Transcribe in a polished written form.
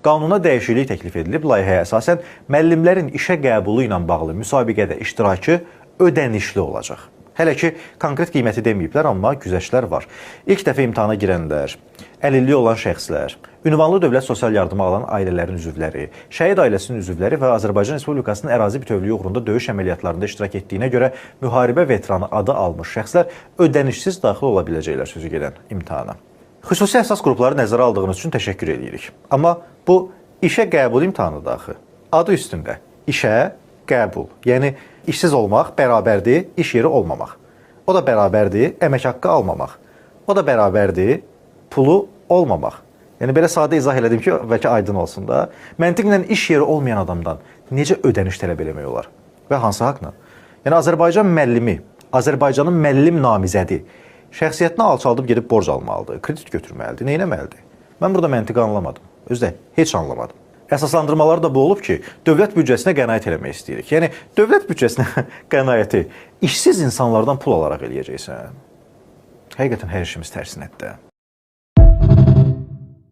Qanuna dəyişiklik təklif edilib. Layihəyə əsasən müəllimlərin işə qəbulu ilə bağlı müsabiqədə iştirakı ödənişli olacaq. Hələ ki, konkret qiyməti deməyiblər, amma güzəştlər var. İlk dəfə imtahana girənlər, əlilliyi olan şəxslər, ünvanlı dövlət sosial yardımı alan ailələrin üzvləri, şəhid ailəsinin üzvləri və Azərbaycan Respublikasının ərazi bütövlüyü uğrunda döyüş əməliyyatlarında iştirak etdiyinə görə müharibə veteranı adı almış şəxslər ödənişsiz daxil ola biləcəklər sözü gedən imtahana. Xüsusi əsas qrupları nəzərə aldığınız üçün təşəkkür edirik. Amma bu işə qəbul imtahanı daxı. Adı üstündə. İşə qəbul. Yəni, işsiz olmaq bərabərdir, iş yeri olmamaq. O da bərabərdir, əmək haqqı almamaq. O da bərabərdir, pulu olmamaq. Yəni, belə sadə izah elədim ki, bəlkə aydın olsun da. Məntiqlə iş yeri olmayan adamdan necə ödəniş tələb eləmək olar? Və hansı haqla? Yəni, Azərbaycan müəllimi, Azərbaycanın müəllim namizədi şəxsiyyətini alçaldıb gedib borc almalıdır, kredit götürməlidir, nə eləməlidir? Mən burada məntiqi anlamadım. Özdə, heç anlamadım. Əsaslandırmaları da bu olub ki, dövlət büdcəsinə qənaət eləmək istəyirik. Yəni, dövlət büdcəsinə qənaəti işsiz insanlardan pul alaraq eləyəcəksən. Həqiqətən hər işimiz tərsinətdə.